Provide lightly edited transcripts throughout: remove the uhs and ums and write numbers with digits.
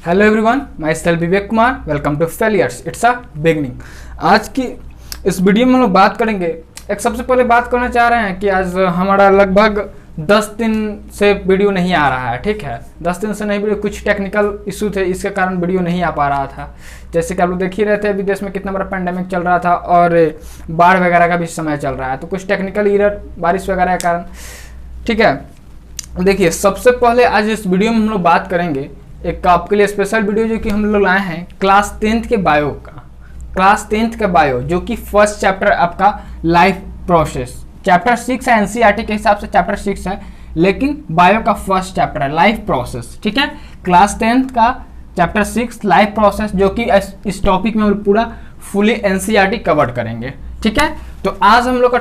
Hello everyone, myself Vivek Kumar. Welcome to failures it's a beginning. आज की इस video में हम लोग बात करेंगे। एक सबसे पहले बात करना चाह रहे हैं कि आज हमारा लगभग 10 दिन से वीडियो नहीं आ रहा है। ठीक है, 10 दिन से नहीं, वीडियो कुछ टेक्निकल इशू थे, इसके कारण वीडियो नहीं आ पा रहा था। जैसे कि आप लोग देख ही रहे थे, अभी देश में कितना बड़ा पेंडेमिक चल रहा था और बाढ़ वगैरह का भी समय चल रहा है, तो कुछ टेक्निकल एरर बारिश वगैरह के कारण। ठीक है, देखिए सबसे पहले आज इस वीडियो में हम लोग बात करेंगे एक आपके लिए स्पेशल वीडियो जो कि हम लोग लाए हैं क्लास 10th के बायो का। क्लास 10th का बायो जो कि फर्स्ट चैप्टर आपका लाइफ प्रोसेस, चैप्टर 6 है, एनसीईआरटी के हिसाब से चैप्टर 6 है, लेकिन बायो का फर्स्ट चैप्टर है लाइफ प्रोसेस। ठीक है, क्लास 10th का चैप्टर 6 लाइफ प्रोसेस, जो कि इस टॉपिक में हम पूरा फुली एनसीईआरटी कवर करेंगे। ठीक है, तो आज हम लोग का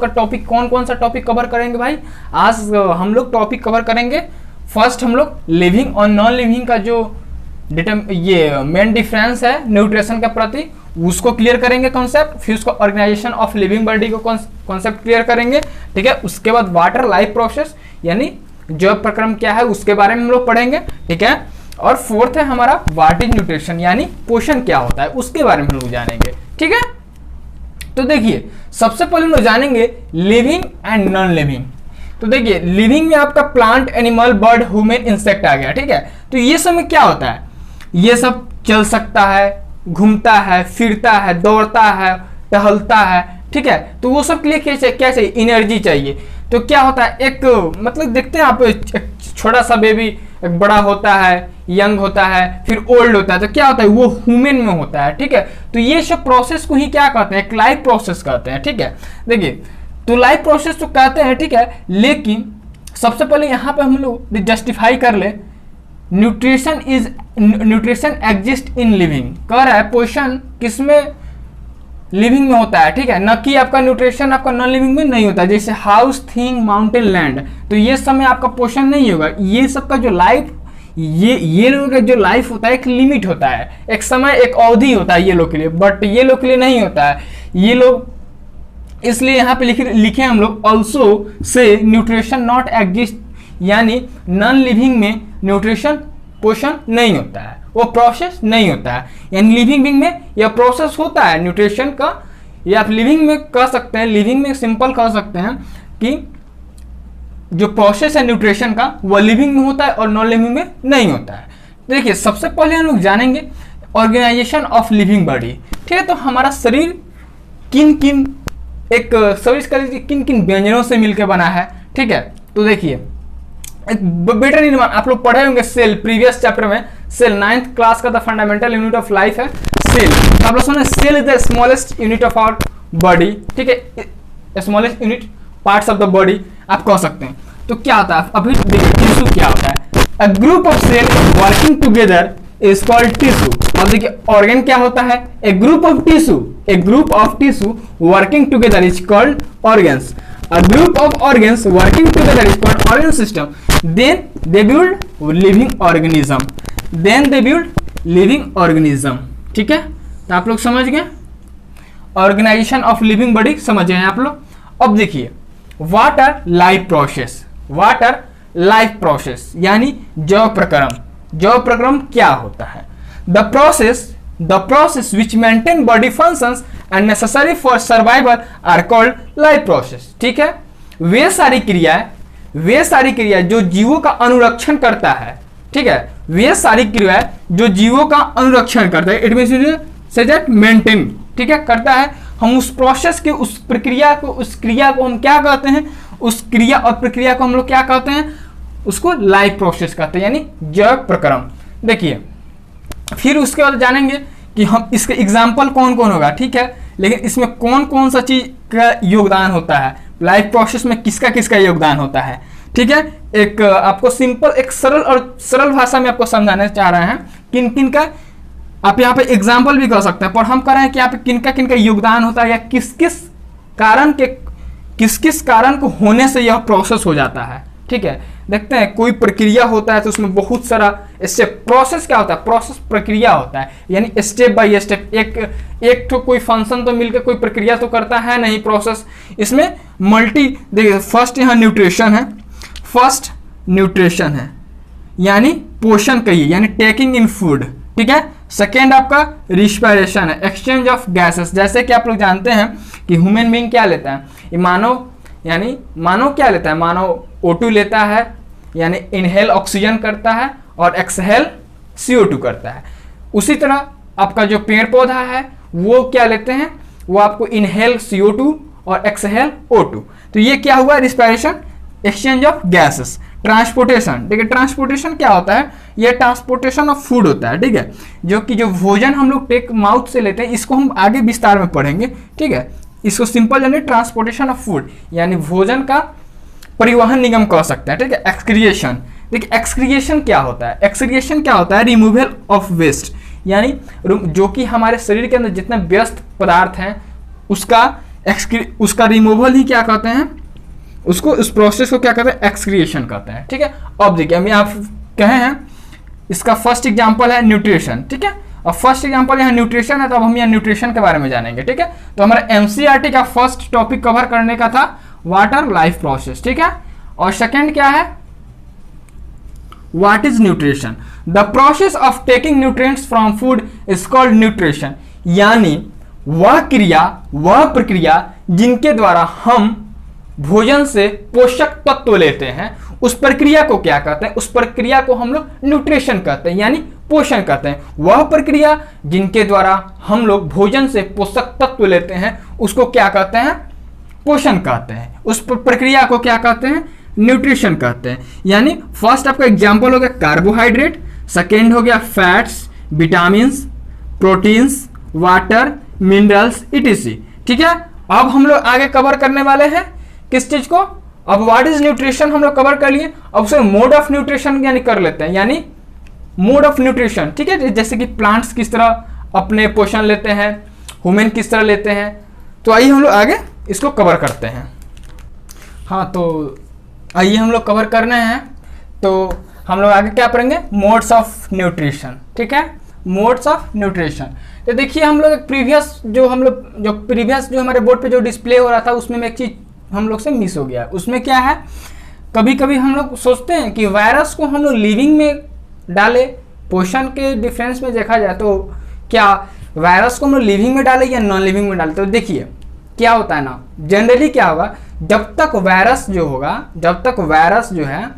टॉपिक कौन कौन सा टॉपिक कवर करेंगे भाई? आज हम लोग टॉपिक कवर करेंगे। फर्स्ट हम लोग लिविंग और नॉन लिविंग का जो ये मेन डिफरेंस है न्यूट्रिशन के प्रति, उसको क्लियर करेंगे कॉन्सेप्ट। फिर उसको ऑर्गेनाइजेशन ऑफ लिविंग बॉडी को कॉन्सेप्ट क्लियर करेंगे। ठीक है, उसके बाद वाटर लाइफ प्रोसेस यानी जैव प्रक्रम क्या है उसके बारे में हम लोग पढ़ेंगे। ठीक है, और फोर्थ है हमारा व्हाट इज न्यूट्रिशन यानी पोषण क्या होता है उसके बारे में हम लोग जानेंगे। ठीक है, तो देखिए सबसे पहले हम लोग जानेंगे लिविंग एंड नॉन लिविंग। तो देखिए लिविंग में आपका plant, animal, bird, human, insect आ गया। ठीक है, तो ये सब में क्या होता है? ये सब चल सकता है, घूमता है, फिरता है, दौड़ता है, टहलता है। ठीक है, तो वो सब के लिए क्या चाहिए? एनर्जी चाहिए। तो क्या होता है, एक मतलब देखते हैं आप, एक छोटा सा बेबी एक बड़ा होता है, यंग होता है, फिर ओल्ड होता है, तो क्या होता है? वो ह्यूमन में होता है। ठीक है, तो ये सब प्रोसेस को ही क्या कहते हैं? एक लाइफ प्रोसेस कहते हैं। ठीक है, देखिए तो लाइफ प्रोसेस तो कहते हैं। ठीक है, लेकिन सबसे पहले यहाँ पे हम लोग जस्टिफाई कर ले, न्यूट्रिशन एग्जिस्ट इन लिविंग। कह रहा है पोषण किसमें? लिविंग में होता है। ठीक है, न कि आपका न्यूट्रिशन आपका नॉन लिविंग में नहीं होता है। जैसे हाउस, थिंग, माउंटेन, लैंड, तो ये सब में आपका पोषण नहीं होगा। ये सब का जो लाइफ, ये लोगों का जो लाइफ होता है एक लिमिट होता है, एक समय, एक अवधि होता है ये लोग के लिए, बट ये लोग के लिए नहीं होता है। ये लोग इसलिए यहाँ पे लिखे हम लोग also say nutrition not exist, यानी नॉन लिविंग में न्यूट्रिशन पोषण नहीं होता है, वो प्रोसेस नहीं होता है। यानी लिविंग में यह प्रोसेस होता है न्यूट्रिशन का, या आप लिविंग में कह सकते हैं, लिविंग में सिंपल कह सकते हैं कि जो प्रोसेस है न्यूट्रिशन का वह लिविंग में होता है और नॉन लिविंग में नहीं होता है। देखिए सबसे पहले हम लोग जानेंगे ऑर्गेनाइजेशन ऑफ लिविंग बॉडी। ठीक है, तो हमारा शरीर किन किन व्यंजनों से मिलकर बना है। ठीक है, तो देखिए एक बेटर निर्माण आप लोग पढ़े होंगे सेल, प्रीवियस चैप्टर में सेल 9th क्लास का the fundamental unit of life है सेल। तो आप लोग सुने cell is the smallest unit of our body. ठीक है, smallest unit parts of the body आप कह सकते हैं। तो क्या होता है अभी देखिए टिश्यू क्या होता है? A group of cell working together is called tissue. अब देखिए ऑर्गन क्या होता है? A group of tissue working together is called organs. A group of organs working together is called organ system. Then they build living organism. ठीक है, तो आप लोग समझ गए ऑर्गेनाइजेशन ऑफ लिविंग बॉडी, समझ गए आप लोग। अब देखिए वाटर लाइफ प्रोसेस यानी जैव प्रक्रम क्या होता है? The process which maintain body functions and necessary for survival are called life process. ठीक है, वे सारी क्रियाएं जो जीवों का अनुरक्षण करता है। ठीक है, वे सारी क्रियाएं जो जीवों का अनुरक्षण करता है, इट मींस मेंटेन, ठीक है, करता है। हम उस प्रोसेस के उस क्रिया को हम क्या कहते हैं? उस क्रिया और प्रक्रिया को हम लोग क्या कहते हैं? उसको लाइफ प्रोसेस कहते हैं, यानी जैव प्रक्रम। देखिए फिर उसके बाद जानेंगे कि हम इसके एग्जाम्पल कौन कौन होगा। ठीक है, लेकिन इसमें कौन कौन सा चीज का योगदान होता है, लाइफ प्रोसेस में किसका किसका योगदान होता है। ठीक है, एक आपको सिंपल, एक सरल भाषा में आपको समझाना चाह रहे हैं किन किन का। आप यहाँ पे एग्जाम्पल भी कह सकते हैं, पर हम कह रहे हैं कि यहाँ पे किन का योगदान होता है, या किस किस कारण को होने से यह प्रोसेस हो जाता है। ठीक है, देखते हैं कोई प्रक्रिया होता है तो उसमें बहुत सारा स्टेप, प्रोसेस क्या होता है? प्रोसेस प्रक्रिया होता है, यानी स्टेप बाय स्टेप एक तो कोई फंक्शन तो मिलकर कोई प्रक्रिया तो करता है नहीं प्रोसेस। इसमें देखिए फर्स्ट यहाँ न्यूट्रिशन है, यानी पोषण कहिए, यानी टेकिंग इन फूड, ठीक है। सेकेंड आपका रिस्पायरेशन है, एक्सचेंज ऑफ गैसेस। जैसे कि आप लोग जानते हैं कि ह्यूमन बीइंग क्या लेता है, ये मानव, यानी मानव क्या लेता है, मानव O2 लेता है, यानी इनहेल ऑक्सीजन करता है और एक्सहेल CO2 करता है। उसी तरह आपका जो पेड़ पौधा है वो क्या लेते हैं, वो आपको इनहेल CO2 और एक्सहेल O2। तो ये क्या हुआ, respiration, exchange of gases. Transportation, ठीक है, ट्रांसपोर्टेशन क्या होता है, ये ट्रांसपोर्टेशन ऑफ फूड होता है, ठीक है, जो कि जो भोजन हम लोग टेक माउथ से लेते हैं, इसको हम आगे विस्तार में पढ़ेंगे, ठीक है। इसको सिंपल जानिए, ट्रांसपोर्टेशन ऑफ फूड यानी भोजन का परिवहन निगम कह सकते हैं, ठीक है। एक्सक्रिएशन, देखिए एक्सक्रिएशन क्या होता है, एक्सक्रिएशन क्या होता है, रिमूवल ऑफ वेस्ट, यानी जो कि हमारे शरीर के अंदर जितने व्यस्त पदार्थ हैं उसका रिमूवल ही क्या कहते हैं, उसको, उस प्रोसेस को क्या कहते हैं, एक्सक्रिएशन कहते हैं, ठीक है। अब देखिए हम आप कहे हैं, इसका फर्स्ट एग्जांपल है न्यूट्रिशन, ठीक है। और फर्स्ट एग्जांपल यहाँ न्यूट्रिशन है, तो अब हम यहाँ न्यूट्रिशन के बारे में जानेंगे, ठीक है। तो हमारा एनसीईआरटी का फर्स्ट टॉपिक कवर करने का था वाटर लाइफ प्रोसेस, ठीक है। और सेकेंड क्या है, what is nutrition, the process of taking nutrients from food is called nutrition, यानी वह क्रिया, वह प्रक्रिया जिनके द्वारा हम भोजन से पोषक तत्व लेते हैं, उस प्रक्रिया को क्या कहते हैं, उस प्रक्रिया को हम लोग न्यूट्रिशन कहते हैं, यानी पोषण कहते हैं। वह प्रक्रिया जिनके द्वारा हम लोग भोजन से पोषक तत्व लेते हैं उसको क्या कहते हैं, पोषण कहते हैं। उस प्रक्रिया को क्या कहते हैं, न्यूट्रिशन कहते हैं। यानी फर्स्ट आपका एग्जांपल हो गया कार्बोहाइड्रेट, सेकेंड हो गया fats, vitamins, proteins, water, minerals etc., ठीक है। अब हम लोग आगे कवर करने वाले हैं किस चीज को, अब व्हाट इज न्यूट्रिशन हम लोग कवर कर लिए, अब उसे मोड ऑफ न्यूट्रिशन यानी कर लेते हैं, यानी मोड ऑफ न्यूट्रिशन, ठीक है। जैसे कि प्लांट्स किस तरह अपने पोषण लेते हैं, ह्यूमन किस तरह लेते हैं, तो आइए हम लोग आगे इसको कवर करते हैं। हाँ, तो आइए हम लोग कवर करने हैं, तो हम लोग आगे क्या पढ़ेंगे, मोड्स ऑफ न्यूट्रिशन, ठीक है, मोड्स ऑफ न्यूट्रिशन। तो देखिए हम लोग प्रीवियस जो हमारे बोर्ड पे जो डिस्प्ले हो रहा था उसमें एक चीज हम लोग से मिस हो गया। उसमें क्या है, कभी कभी हम लोग सोचते हैं कि वायरस को हम लोग लिविंग में डाले, पोषण के डिफरेंस में देखा जाए तो क्या वायरस को हम लोग लिविंग में डाले या नॉन लिविंग में डाले। तो देखिए क्या होता है ना, जनरली क्या होगा, जब तक वायरस जो है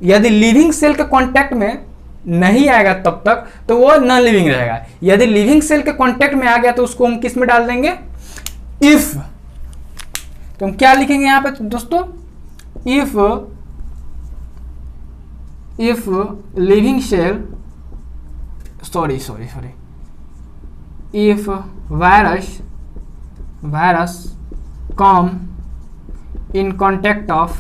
यदि लिविंग सेल के कांटेक्ट में नहीं आएगा तब तक तो वो नॉन लिविंग रहेगा। यदि लिविंग सेल के कांटेक्ट में आ गया तो उसको हम किस में डाल देंगे, इफ, तो हम क्या लिखेंगे यहाँ पे दोस्तों, if living cell, if virus come in contact of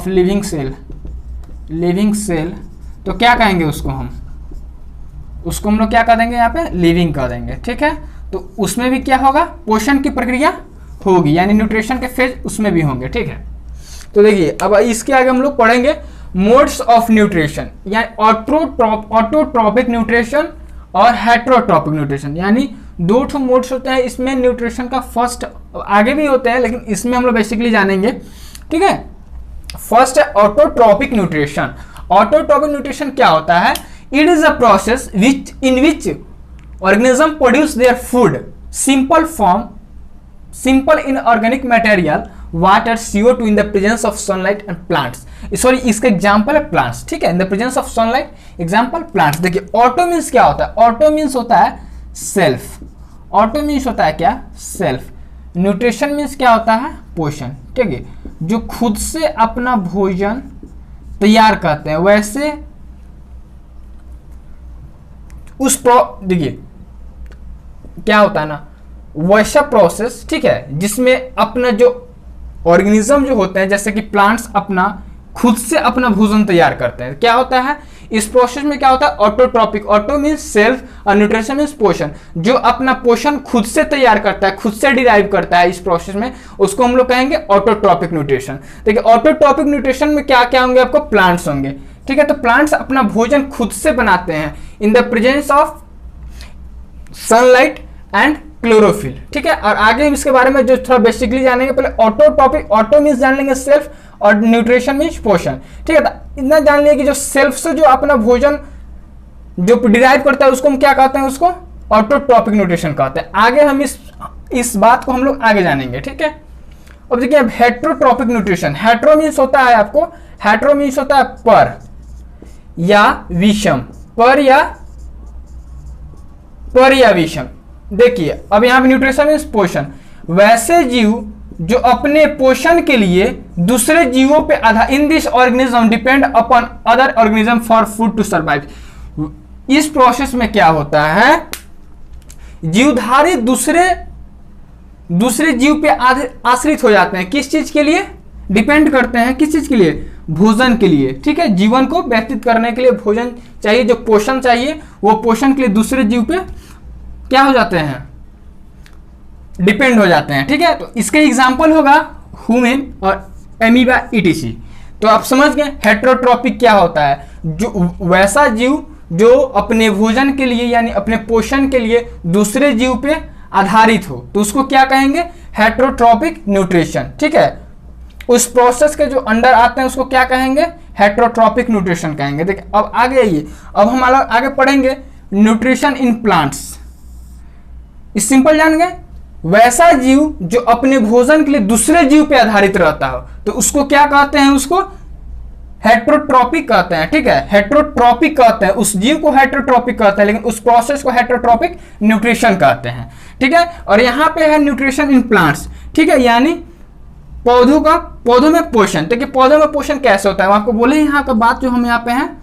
living cell, तो क्या कहेंगे उसको हम लोग क्या कर देंगे, यहाँ पे लिविंग कर देंगे, ठीक है। तो उसमें भी क्या होगा, पोषण की प्रक्रिया होगी, यानी न्यूट्रिशन के फेज उसमें भी होंगे, ठीक है। तो देखिए अब इसके आगे हम लोग पढ़ेंगे मोड्स ऑफ न्यूट्रिशन, यानी ऑटोट्रॉपिक न्यूट्रिशन और हेट्रोट्रॉपिक न्यूट्रिशन, यानी दो ठो मोड्स होते हैं इसमें न्यूट्रिशन का। फर्स्ट आगे भी होते हैं लेकिन इसमें हम लोग बेसिकली जानेंगे, ठीक है। फर्स्ट है ऑटोट्रॉपिक न्यूट्रिशन। ऑटोट्रॉपिक न्यूट्रिशन क्या होता है, it is a process in which organism produce their food simple inorganic material, water, CO2 in the presence of sunlight and plants. Sorry, इसका एग्जांपल है प्लांट्स, ठीक है, in the presence of sunlight, example plants. देखिए auto means क्या होता है, auto means होता है सेल्फ, ऑटो मीन्स होता है क्या, सेल्फ। न्यूट्रिशन मीन्स क्या होता है, पोषण, ठीक है, जो खुद से अपना भोजन तैयार करते हैं। वैसे देखिए क्या होता है ना, वैसा प्रोसेस, ठीक है, जिसमें अपना जो ऑर्गेनिज्म जो होते हैं जैसे कि प्लांट्स अपना खुद से अपना भोजन तैयार करते हैं। क्या होता है इस प्रोसेस में, क्या होता है, ऑटोट्रॉपिक, ऑटो मीन्स सेल्फ और न्यूट्रिशन मीन्स पोषण, जो अपना पोषण खुद से तैयार करता है, खुद से डिराइव करता है इस प्रोसेस में, उसको हम लोग कहेंगे ऑटोट्रॉपिक न्यूट्रिशन। देखिए ऑटोट्रॉपिक न्यूट्रिशन में क्या क्या होंगे, आपको प्लांट्स होंगे, ठीक है। तो प्लांट्स अपना भोजन खुद से बनाते हैं in the presence of sunlight and chlorophyll, ठीक है। और आगे हम इसके बारे में जो थोड़ा बेसिकली जानेंगे, पहले ऑटोट्रॉपिक, ऑटो मीन्स जान लेंगे सेल्फ, और न्यूट्रिशन मीन्स पोषण, ठीक है। इतना जान लिया कि जो सेल्फ से जो अपना भोजन जो डिराइव करता है उसको हम क्या कहते हैं, उसको ऑटोट्रॉपिक न्यूट्रिशन कहते हैं। आगे हम इस बात को हम लोग आगे जानेंगे, ठीक है। अब देखिए अब हेट्रोट्रॉपिक न्यूट्रिशन, हेट्रो मीन्स होता है आपको, हेट्रो मीन्स होता है पर या विषम, पर या विषम। देखिए अब यहाँ पे न्यूट्रिशन मीन्स पोषण, वैसे जीव जो अपने पोषण के लिए दूसरे जीवों पे आधार, in this organism depend upon other organism for food to survive. इस प्रोसेस में क्या होता है, जीवधारी दूसरे जीव पे आश्रित हो जाते हैं, किस चीज के लिए डिपेंड करते हैं, किस चीज के लिए, भोजन के लिए, ठीक है। जीवन को व्यतीत करने के लिए भोजन चाहिए, जो पोषण चाहिए वो पोषण के लिए दूसरे जीव पे क्या हो जाते हैं, डिपेंड हो जाते हैं, ठीक है। तो इसके एग्जाम्पल होगा ह्यूमन और एमीबा ईटीसी। तो आप समझ गए हेट्रोट्रॉपिक क्या होता है, जो वैसा जीव जो अपने भोजन के लिए यानी अपने पोषण के लिए दूसरे जीव पे आधारित हो, तो उसको क्या कहेंगे, हेट्रोट्रॉपिक न्यूट्रिशन, ठीक है। उस प्रोसेस के जो अंडर आते हैं उसको क्या कहेंगे, हेट्रोट्रॉपिक न्यूट्रिशन कहेंगे। देखिए अब आगे आइए, अब हम आगे पढ़ेंगे न्यूट्रिशन इन प्लांट्स। इस सिंपल जान गए, वैसा जीव जो अपने भोजन के लिए दूसरे जीव पे आधारित रहता हो तो उसको क्या कहते हैं, उसको हेट्रोट्रॉपिक कहते हैं, ठीक है। हेट्रोट्रॉपिक कहते हैं, उस जीव को हेट्रोट्रॉपिक कहते हैं, लेकिन उस प्रोसेस को हेट्रोट्रॉपिक न्यूट्रिशन कहते हैं, ठीक है। और यहाँ पे है न्यूट्रिशन इन प्लांट्स, ठीक है, यानी पौधों में पोषण। देखिए पौधों में पोषण कैसे होता है, वो आपको बोले यहाँ का बात जो हम यहाँ पे हैं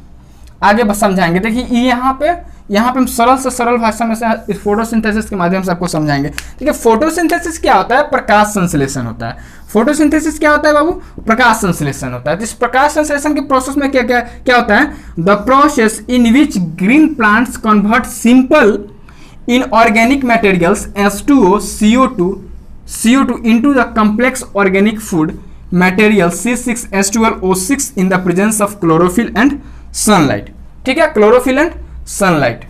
आगे बस समझाएंगे। देखिए यहाँ पे हम सरल से सरल भाषा में से इस फोटोसिंथेसिस के माध्यम से आपको समझाएंगे। ठीक है, फोटोसिंथेसिस क्या होता है, प्रकाश संश्लेषण होता है। फोटोसिंथेसिस क्या होता है बाबू, प्रकाश संश्लेषण होता है। इस प्रकाश संश्लेषण के प्रोसेस में क्या होता है, the process in which green plants convert simple inorganic materials H2O, CO2 into the complex organic food material C6H12O6 in the presence of chlorophyll and sunlight। ठीक है, chlorophyll and sunlight,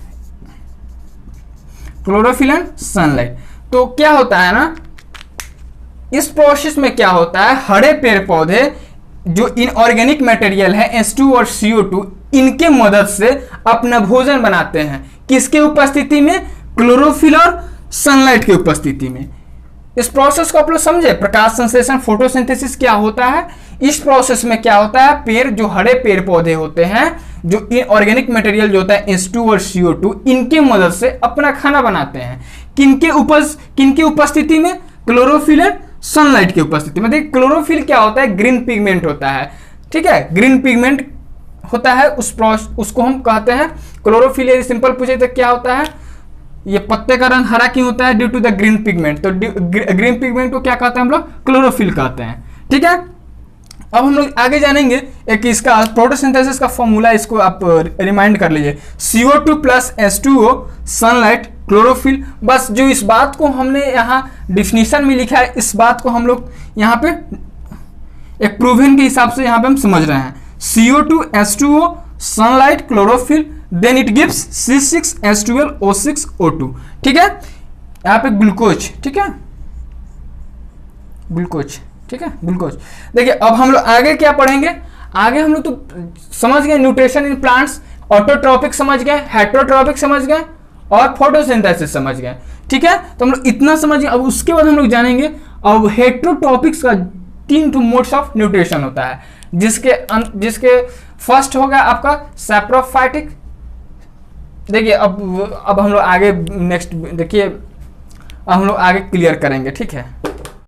chlorophyll and sunlight. तो क्या होता है ना, इस process में क्या होता है, हरे पेड़ पौधे जो इनऑर्गेनिक मटेरियल है H2 और CO2, इनके मदद से अपना भोजन बनाते हैं। किसके उपस्थिति में, क्लोरोफिल और सनलाइट की उपस्थिति में। इस प्रोसेस को आप लोग समझे, प्रकाश संश्लेषण फोटोसिंथेसिस क्या होता है। इस प्रोसेस में क्या होता है, पेड़ जो हरे पेड़ पौधे होते हैं, जो इनऑर्गेनिक मटेरियल जो होता है H2 और CO2, इनके मदद से अपना खाना बनाते हैं। किनके उपस्थिति में, क्लोरोफिल एंड सनलाइट की उपस्थिति में। देखिए क्लोरोफिल क्या होता है, ग्रीन पिगमेंट होता है। ठीक है, ग्रीन पिगमेंट होता है, उसको हम कहते हैं क्लोरोफिल। यदि सिंपल पूछे तो क्या होता है, ये पत्ते का रंग हरा क्यों होता है, due to the green pigment. तो ग्रीन पिगमेंट को क्या कहते हैं हम लोग, क्लोरोफिल कहते हैं। ठीक है, अब हम लोग आगे जानेंगे एक इसका फोटोसिंथेसिस का फॉर्मूला, इसको आप रिमाइंड कर लीजिए। CO2 plus H2O, sunlight, chlorophyll. बस जो इस बात को हमने यहाँ डिफिनीशन में लिखा है, इस बात को हम लोग यहाँ पे एक प्रूवन के हिसाब से यहाँ पे हम समझ रहे हैं। CO2, H2O, sunlight, chlorophyll, then it gives C6H12O6O2। ठीक है, यहाँ पे ग्लूकोज, ठीक है, ग्लूकोज, ठीक है, ग्लूकोज। देखिए अब हम लोग आगे क्या पढ़ेंगे, आगे हम लोग तो समझ गए न्यूट्रिशन इन प्लांट्स, ऑटोट्रॉपिक समझ गए, हेट्रोट्रॉपिक समझ गए और फोटोसिंथेसिस समझ गए। ठीक है, तो हम लोग इतना समझ गए। अब उसके बाद हम लोग जानेंगे अब हेट्रोट्रॉपिक्स का 3 मोड्स ऑफ न्यूट्रिशन होता है, जिसके फर्स्ट होगा आपका सैप्रोफाइटिक। देखिए अब हम लोग आगे नेक्स्ट देखिए, अब हम लोग आगे क्लियर करेंगे। ठीक है।